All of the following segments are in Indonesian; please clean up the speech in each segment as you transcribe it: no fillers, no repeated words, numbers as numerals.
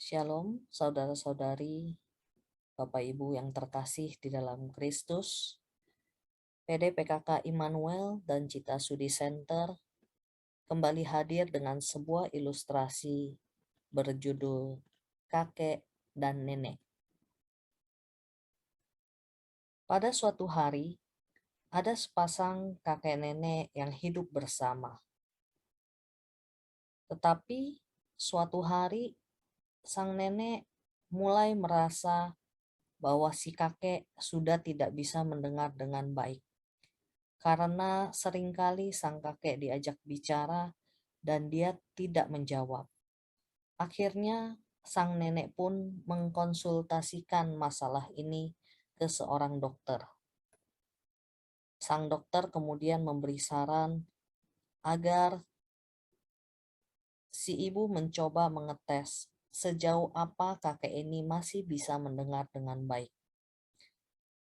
Shalom, saudara-saudari, Bapak Ibu yang terkasih di dalam Kristus. PD PKK Immanuel dan Cita Sudi Center kembali hadir dengan sebuah ilustrasi berjudul Kakek dan Nenek. Pada suatu hari, ada sepasang kakek nenek yang hidup bersama. Tetapi suatu hari, sang nenek mulai merasa bahwa si kakek sudah tidak bisa mendengar dengan baik. Karena seringkali sang kakek diajak bicara dan dia tidak menjawab. Akhirnya sang nenek pun mengkonsultasikan masalah ini ke seorang dokter. Sang dokter kemudian memberi saran agar si ibu mencoba mengetes sejauh apa kakek ini masih bisa mendengar dengan baik.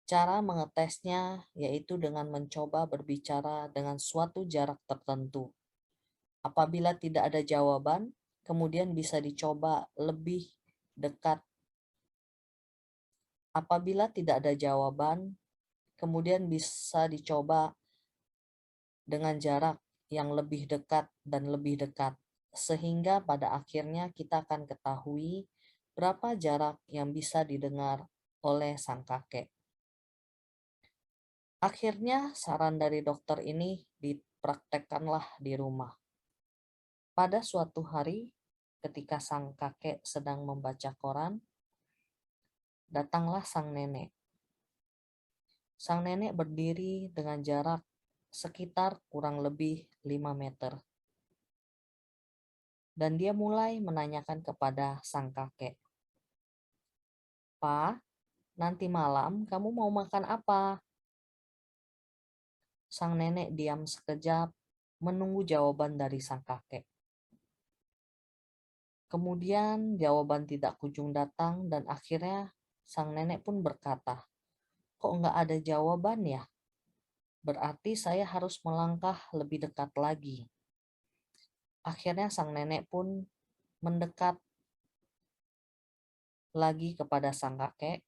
Cara mengetesnya yaitu dengan mencoba berbicara dengan suatu jarak tertentu. Apabila tidak ada jawaban, kemudian bisa dicoba lebih dekat. Apabila tidak ada jawaban, kemudian bisa dicoba dengan jarak yang lebih dekat dan lebih dekat. Sehingga pada akhirnya kita akan ketahui berapa jarak yang bisa didengar oleh sang kakek. Akhirnya saran dari dokter ini dipraktekkanlah di rumah. Pada suatu hari, ketika sang kakek sedang membaca koran, datanglah sang nenek. Sang nenek berdiri dengan jarak sekitar kurang lebih 5 meter. Dan dia mulai menanyakan kepada sang kakek, "Pa, nanti malam kamu mau makan apa?" Sang nenek diam sekejap, menunggu jawaban dari sang kakek. Kemudian jawaban tidak kunjung datang dan akhirnya sang nenek pun berkata, "Kok nggak ada jawaban ya? Berarti saya harus melangkah lebih dekat lagi." Akhirnya sang nenek pun mendekat lagi kepada sang kakek.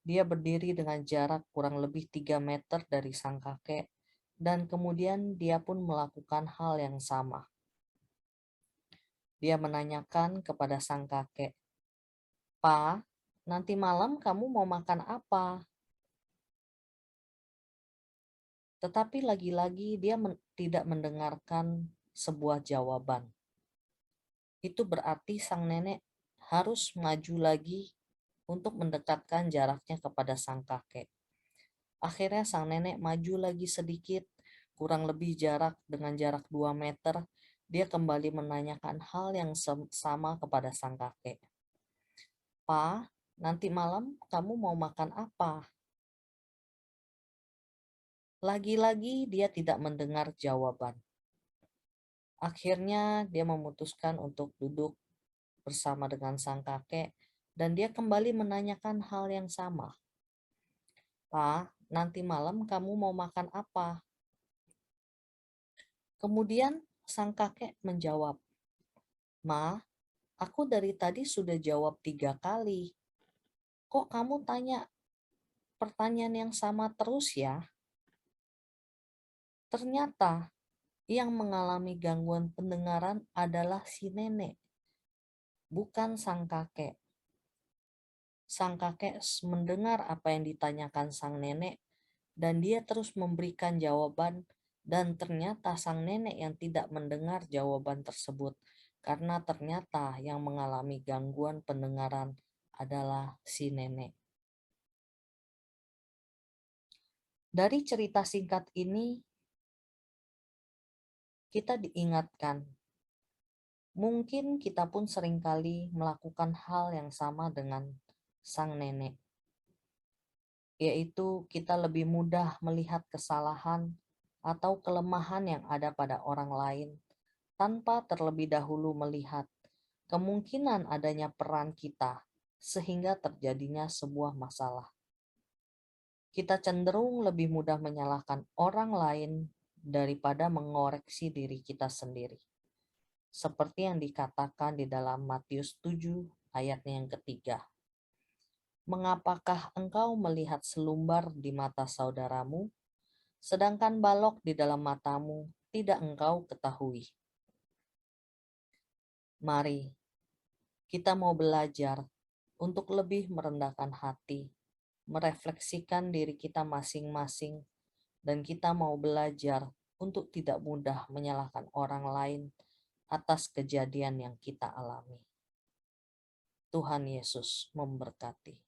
Dia berdiri dengan jarak kurang lebih 3 meter dari sang kakek dan kemudian dia pun melakukan hal yang sama. Dia menanyakan kepada sang kakek, "Pa, nanti malam kamu mau makan apa?" Tetapi lagi-lagi dia tidak mendengarkan sebuah jawaban. Itu berarti sang nenek harus maju lagi untuk mendekatkan jaraknya kepada sang kakek. Akhirnya sang nenek maju lagi sedikit, kurang lebih dengan jarak 2 meter. Dia kembali menanyakan hal yang sama kepada sang kakek. "Pa, nanti malam kamu mau makan apa?" Lagi-lagi dia tidak mendengar jawaban. Akhirnya dia memutuskan untuk duduk bersama dengan sang kakek dan dia kembali menanyakan hal yang sama. "Pa, nanti malam kamu mau makan apa?" Kemudian sang kakek menjawab, "Ma, aku dari tadi sudah jawab 3 kali. Kok kamu tanya pertanyaan yang sama terus ya?" Ternyata yang mengalami gangguan pendengaran adalah si nenek, bukan sang kakek. Sang kakek mendengar apa yang ditanyakan sang nenek dan dia terus memberikan jawaban dan ternyata sang nenek yang tidak mendengar jawaban tersebut karena ternyata yang mengalami gangguan pendengaran adalah si nenek. Dari cerita singkat ini kita diingatkan mungkin kita pun seringkali melakukan hal yang sama dengan sang nenek, yaitu kita lebih mudah melihat kesalahan atau kelemahan yang ada pada orang lain tanpa terlebih dahulu melihat kemungkinan adanya peran kita sehingga terjadinya sebuah masalah. Kita cenderung lebih mudah menyalahkan orang lain daripada mengoreksi diri kita sendiri. seperti yang dikatakan di dalam Matius 7 ayatnya yang ketiga. Mengapakah engkau melihat selumbar di mata saudaramu, sedangkan balok di dalam matamu tidak engkau ketahui? Mari kita mau belajar untuk lebih merendahkan hati, merefleksikan diri kita masing-masing, dan kita mau belajar untuk tidak mudah menyalahkan orang lain atas kejadian yang kita alami. Tuhan Yesus memberkati.